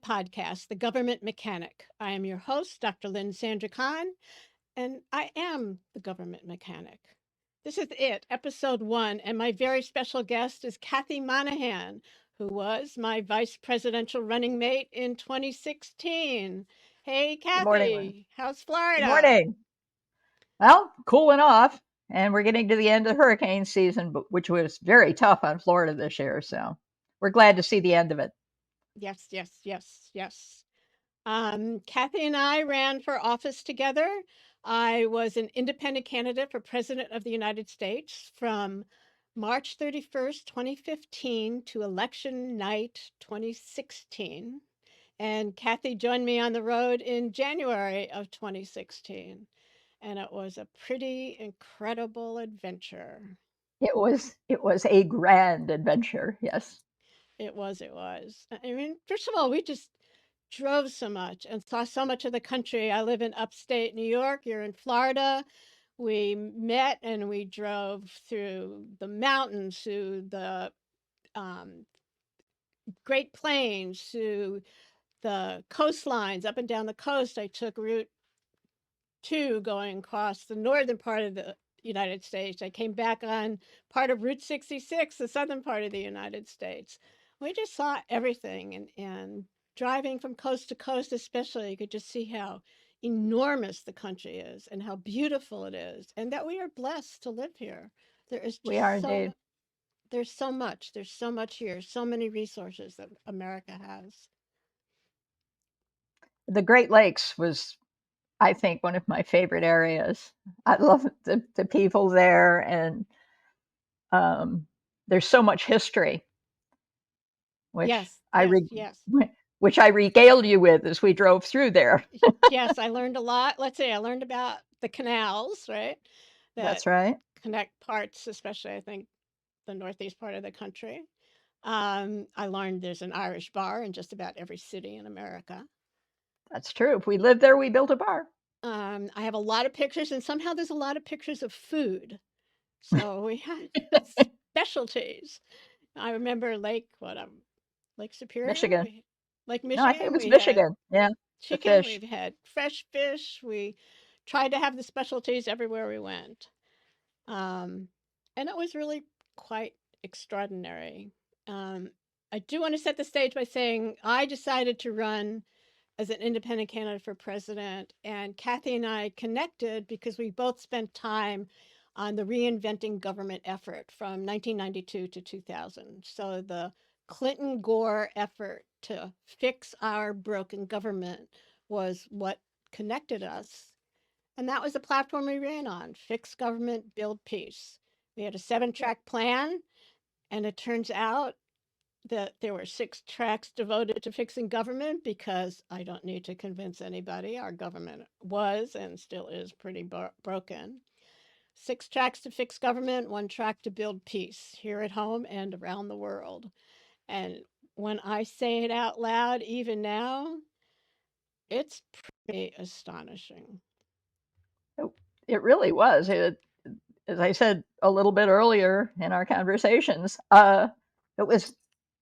my podcast, The Government Mechanic. I am your host, Dr. Lynn Sandra Kahn, and I am the government mechanic. This is it, episode 1, and my very special guest is Kathy Monahan, who was my vice presidential running mate in 2016. Hey, Good morning. Kathy, how's Good Florida? morning. Well, cooling off, and we're getting to the end of hurricane season, which was very tough on Florida this year. So we're glad to see the end of it. Yes, yes, yes, yes. Kathy and I ran for office together. I was an independent candidate for President of the United States from March 31st, 2015 to election night 2016. And Kathy joined me on the road in January of 2016. And it was a pretty incredible adventure. It was a grand adventure. Yes, It was, it was. I mean, first of all, we just drove so much and saw so much of the country. I live in upstate New York, you're in Florida. We met and we drove through the mountains, through the um, Great Plains, through the coastlines, up and down the coast. I took Route 2 going across the northern part of the United States. I came back on part of Route 66, the southern part of the United States. We just saw everything, and driving from coast to coast, especially, you could just see how enormous the country is and how beautiful it is, and that we are blessed to live here. There is we are just indeed. there's so much here, so many resources that America has. The Great Lakes was, I think, one of my favorite areas. I love the people there, and um, there's so much history, which Yes, I yes, re- yes. which I regaled you with as we drove through there. Yes, I learned a lot. Let's see, I learned about the canals, right? That That's right. connect parts, especially I think the northeast part of the country. I learned there's an Irish bar in just about every city in America. That's true. If we lived there, we built a bar. I have a lot of pictures, and somehow there's a lot of pictures of food. So we had specialties. I remember Lake Superior, Michigan. Lake No, I think it Michigan. was We had Michigan. Yeah, the chicken. fish. We've had fresh fish. We tried to have the specialties everywhere we went. Um, and it was really quite extraordinary. Um, I do want to set the stage by saying I decided to run as an independent candidate for president, and Kathy and I connected because we both spent time on the reinventing government effort from 1992 to 2000. So the Clinton Gore effort to fix our broken government was what connected us, and that was the platform we ran on: fix government, build peace. We had a 7-track plan, and it turns out that there were 6 tracks devoted to fixing government because I don't need to convince anybody. Our government was and still is pretty broken. 6 tracks to fix government, 1 track to build peace here at home and around the world. And when I say it out loud, even now, it's pretty astonishing. It, it really was. As I said a little bit earlier in our conversations, it was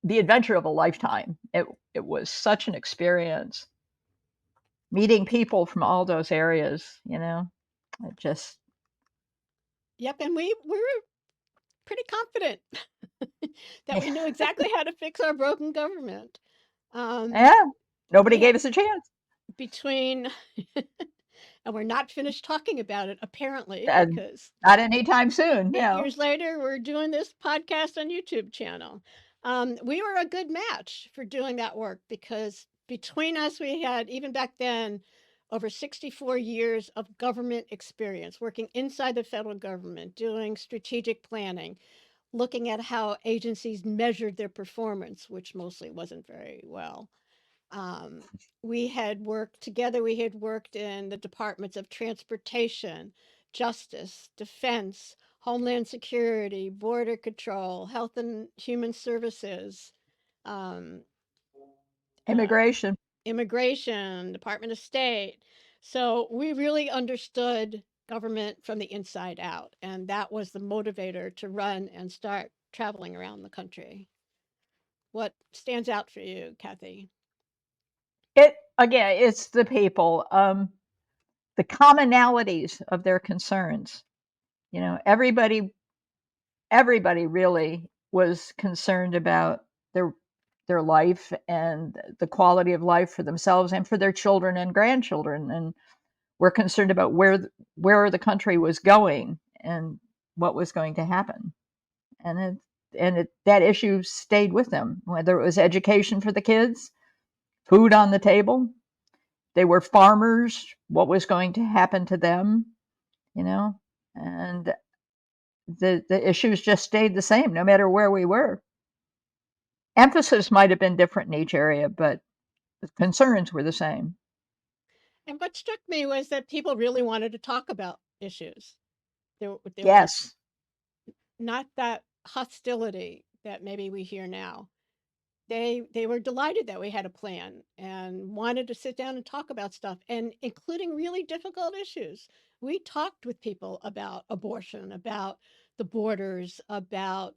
the adventure of a lifetime. It was such an experience meeting people from all those areas. It just Yep, and we were pretty confident that we knew exactly how to fix our broken government. Um, yeah. Nobody we gave had us a chance. between, and we're not finished talking about it apparently Uh, because Not anytime soon. 8 years later we're doing this podcast on YouTube channel. We were a good match for doing that work because between us we had, even back then, over 64 years of government experience working inside the federal government, doing strategic planning, looking at how agencies measured their performance, which mostly wasn't very well. Um, we had worked together, we had worked in the departments of transportation, justice, defense, Homeland Security, border control, health and human services, um, uh, Immigration. immigration, Department of State. So we really understood government from the inside out. And that was the motivator to run and start traveling around the country. What stands out for you, Kathy? It again, it's the people, the commonalities of their concerns. You know, everybody really was concerned about their life and the quality of life for themselves and for their children and grandchildren, and were concerned about where the country was going and what was going to happen. And that issue stayed with them, whether it was education for the kids, food on the table. They were farmers, what was going to happen to them, you know, and the issues just stayed the same no matter where we were. Emphasis might have been different in each area, but the concerns were the same. And what struck me was that people really wanted to talk about issues. There was Yes. not that hostility that maybe we hear now. They were delighted that we had a plan and wanted to sit down and talk about stuff, and including really difficult issues. We talked with people about abortion, about the borders, about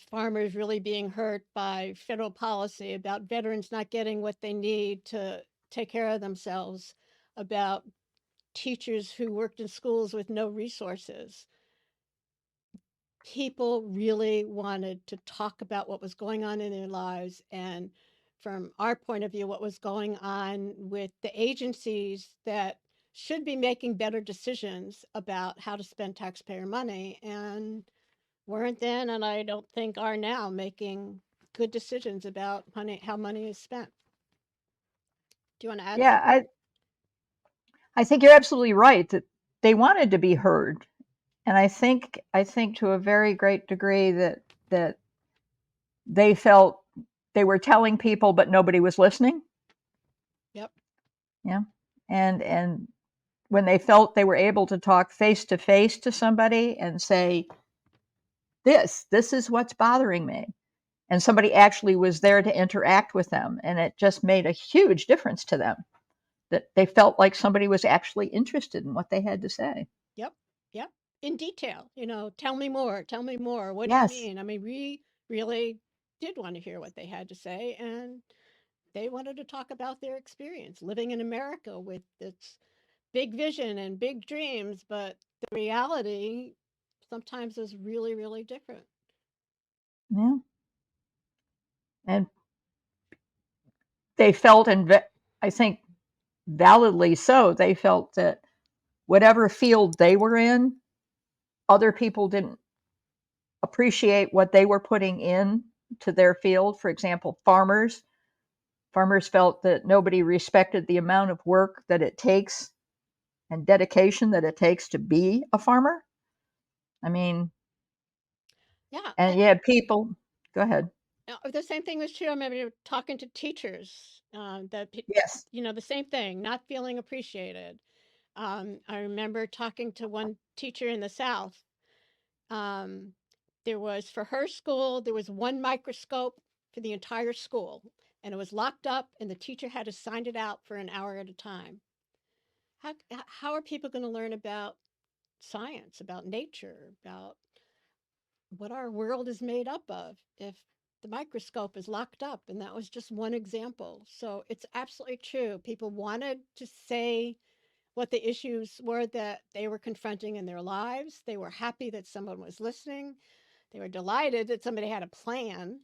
farmers really being hurt by federal policy, about veterans not getting what they need to take care of themselves, about teachers who worked in schools with no resources. People really wanted to talk about what was going on in their lives, and from our point of view, what was going on with the agencies that should be making better decisions about how to spend taxpayer money and weren't then, and I don't think are now, making good decisions about money, how money is spent. Do you want to add Yeah, something? I think you're absolutely right that they wanted to be heard. And I think to a very great degree that they felt they were telling people but nobody was listening. Yep. Yeah. And when they felt they were able to talk face to somebody and say, this is what's bothering me, and somebody actually was there to interact with them, and it just made a huge difference to them, that they felt like somebody was actually interested in what they had to say. Yep. Yep. In detail, tell me more. Tell me more. What do you Yes. mean? I mean, we really did want to hear what they had to say, and they wanted to talk about their experience living in America with its big vision and big dreams, but the reality sometimes is really, really different. Yeah. And they felt, and I think validly so, they felt that whatever field they were in, other people didn't appreciate what they were putting in to their field. For example, farmers felt that nobody respected the amount of work that it takes and dedication that it takes to be a farmer. I mean, Yeah. and you had people, go ahead. The same thing was true. I remember talking to teachers Yes. the same thing, not feeling appreciated. I remember talking to one teacher in the South. Um, there was, for her school, there was one microscope for the entire school, and it was locked up, and the teacher had to sign it out for an hour at a time. How are people going to learn about science, about nature, about what our world is made up of if the microscope is locked up? And that was just one example. So it's absolutely true. People wanted to say what the issues were that they were confronting in their lives. They were happy that someone was listening. They were delighted that somebody had a plan,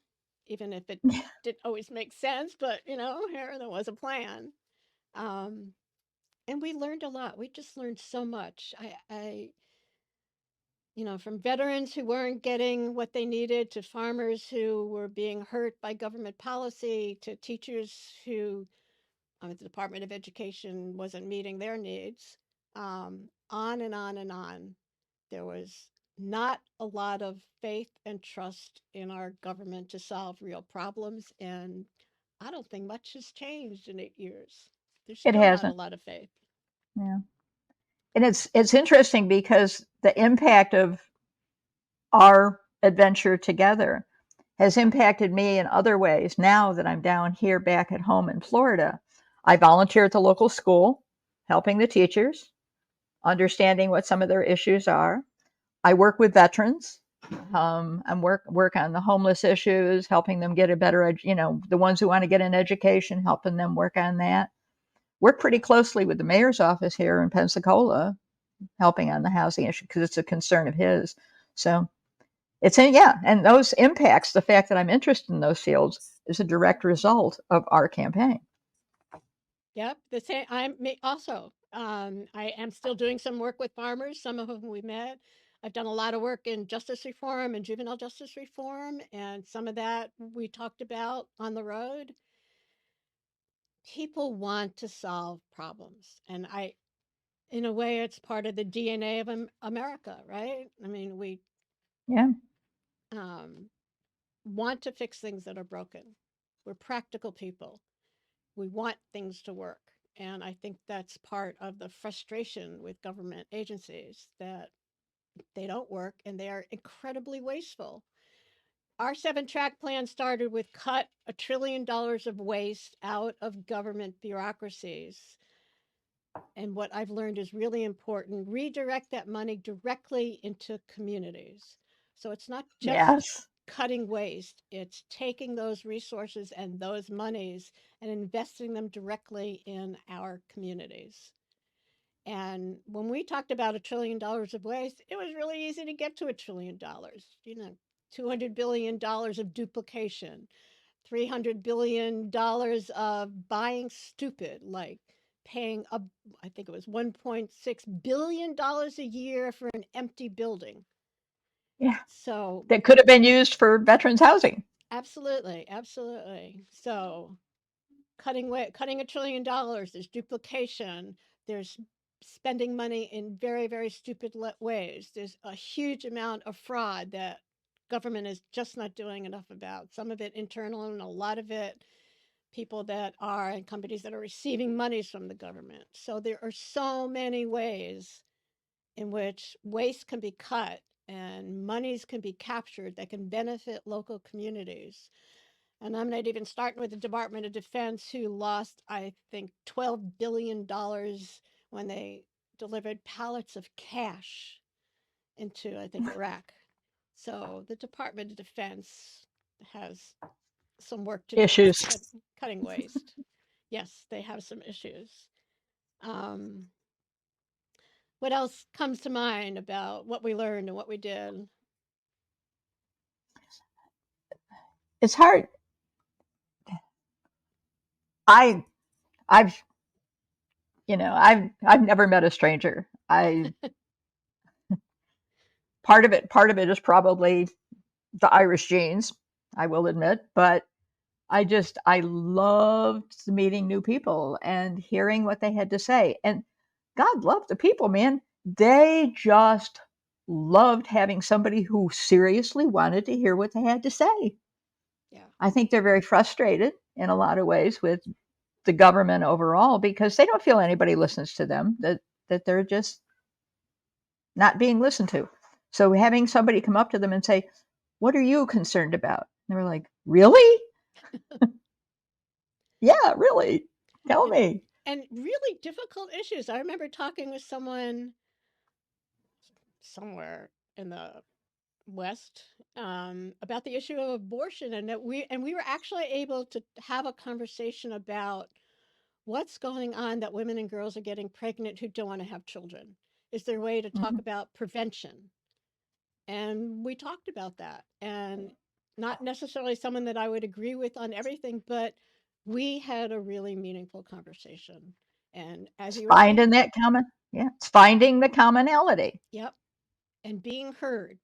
even if it didn't always make sense, but here there was a plan. Um, and we learned a lot. We just learned so much. From veterans who weren't getting what they needed, to farmers who were being hurt by government policy, to teachers who the Department of Education wasn't meeting their needs, on and on and on. There was not a lot of faith and trust in our government to solve real problems, and I don't think much has changed in 8 years. There's It still not a hasn't. lot of faith. Yeah. And it's interesting because the impact of our adventure together has impacted me in other ways. Now that I'm down here back at home in Florida, I volunteer at the local school, helping the teachers, understanding what some of their issues are. I work with veterans, And work on the homeless issues, helping them get a better, the ones who want to get an education, helping them work on that. Work pretty closely with the mayor's office here in Pensacola, helping on the housing issue because it's a concern of his. So and those impacts, the fact that I'm interested in those fields is a direct result of our campaign. Yep, the same. I'm me also. I am still doing some work with farmers, some of whom we met. I've done a lot of work in justice reform and juvenile justice reform, and some of that we talked about on the road. People want to solve problems, and in a way, it's part of the DNA of America, right? I mean, we Yeah. um, want to fix things that are broken. We're practical people. We want things to work. And I think that's part of the frustration with government agencies that they don't work and they are incredibly wasteful. Our 7-track plan started with cut $1 trillion of waste out of government bureaucracies. And what I've learned is really important, redirect that money directly into communities. So it's not just Yes. cutting waste, it's taking those resources and those monies and investing them directly in our communities. And when we talked about $1 trillion of waste, it was really easy to get to $1 trillion. $200 billion of duplication, $300 billion of buying stupid, like paying a, I think it was $1.6 billion a year for an empty building. Yeah. So That could have been used for veterans housing. absolutely, absolutely. So cutting $1 trillion. There's duplication. There's spending money in very, very stupid ways. There's a huge amount of fraud that government is just not doing enough about. Some of it internal and a lot of it people that are and companies that are receiving monies from the government. So there are so many ways in which waste can be cut and monies can be captured that can benefit local communities. And I'm not even starting with the Department of Defense, who lost, I think, $12 billion when they delivered pallets of cash into, I think, Iraq. So the Department of Defense has some work to do with Issues. cutting waste. Yes, they have some issues. Um, what else comes to mind about what we learned and what we did? It's hard. I I've I've never met a stranger. I part of it is probably the Irish genes, I will admit, but I loved meeting new people and hearing what they had to say. And God love the people, man. They just loved having somebody who seriously wanted to hear what they had to say. Yeah. I think they're very frustrated in a lot of ways with the government overall because they don't feel anybody listens to them, that they're just not being listened to. So having somebody come up to them and say, "What are you concerned about?" And they were like, "Really? Yeah, really. Tell And, me." and really difficult issues. I remember talking with someone somewhere in the West about the issue of abortion, and that we were actually able to have a conversation about what's going on that women and girls are getting pregnant who don't want to have children. Is there a way to talk Mhm. about prevention? And we talked about that, and not necessarily someone that I would agree with on everything, but we had a really meaningful conversation. And as It's you were saying, finding that common, yeah, it's finding the commonality. yep, and being heard,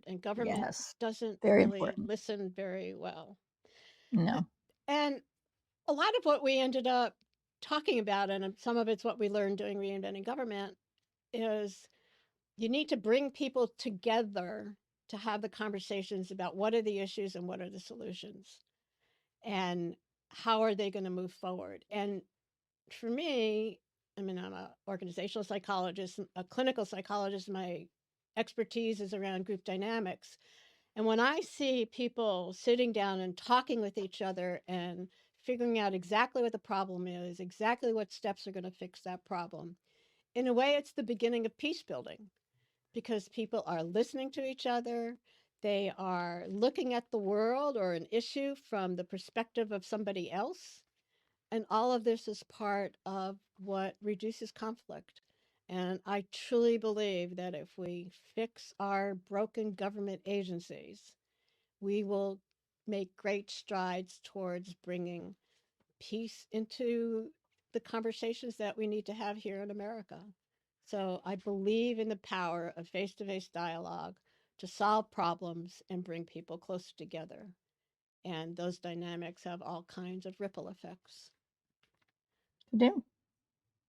and government Yes, doesn't very really important. listen very well. Uh, No, And a lot of what we ended up talking about, and some of it's what we learned doing reinventing government, is you need to bring people together to have the conversations about what are the issues and what are the solutions and how are they going to move forward. And for me, I mean, I'm an organizational psychologist, a clinical psychologist. My expertise is around group dynamics. And when I see people sitting down and talking with each other and figuring out exactly what the problem is, exactly what steps are going to fix that problem, in a way, it's the beginning of peace building, because people are listening to each other. They are looking at the world or an issue from the perspective of somebody else. And all of this is part of what reduces conflict. And I truly believe that if we fix our broken government agencies, we will make great strides towards bringing peace into the conversations that we need to have here in America. So I believe in the power of face to face dialogue to solve problems and bring people closer together. And those dynamics have all kinds of ripple effects. Do.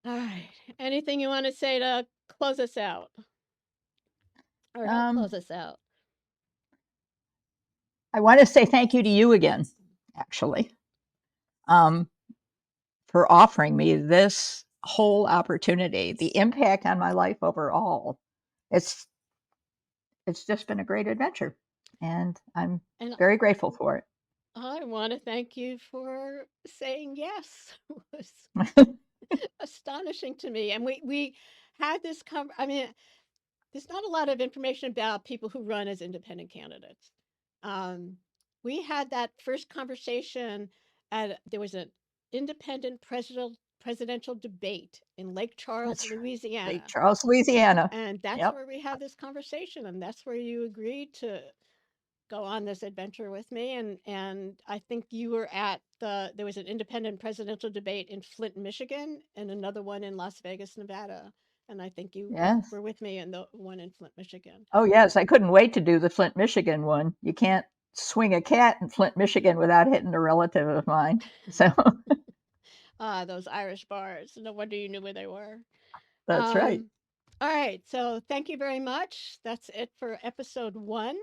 All right. Anything you want to say to close us out or help Um, close us out? I want to say thank you to you again, actually, um, for offering me this whole opportunity. The impact on my life overall, it's it's just been a great adventure, and I'm And very grateful for I want to thank you for saying yes. It was it. astonishing to me. And we had this I mean, there's not a lot of information about people who run as independent candidates. Um, we had that first conversation at there was an independent presidential debate in Lake Charles, That's right. Lake Louisiana. Charles, Louisiana. And that's Yep. where we had this conversation, and that's where you agreed to go on this adventure with me. And I think you were at there was an independent presidential debate in Flint, Michigan, and another one in Las Vegas, Nevada. And I think you Yes. were with me in the one in Flint, Michigan. Oh, yes. I couldn't wait to do the Flint, Michigan one. You can't swing a cat in Flint, Michigan without hitting a relative of mine. So Ah, those Irish bars. No wonder you knew where they were. that's right. Um, all right. So thank you very much. That's it for episode 1.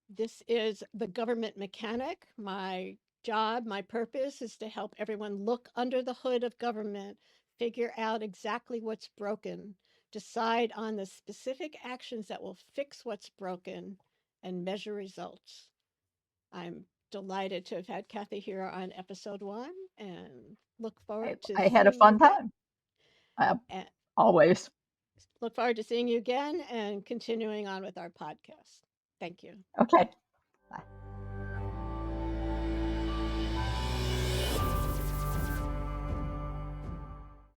This is the government mechanic. My job, my purpose is to help everyone look under the hood of government, figure out exactly what's broken, decide on the specific actions that will fix what's broken, and measure results. I'm delighted to have had Kathy here on episode 1 and look forward to I had a seeing you fun again. time. And Always. look forward to seeing you again and continuing on with our podcast. Thank you. Okay. Bye.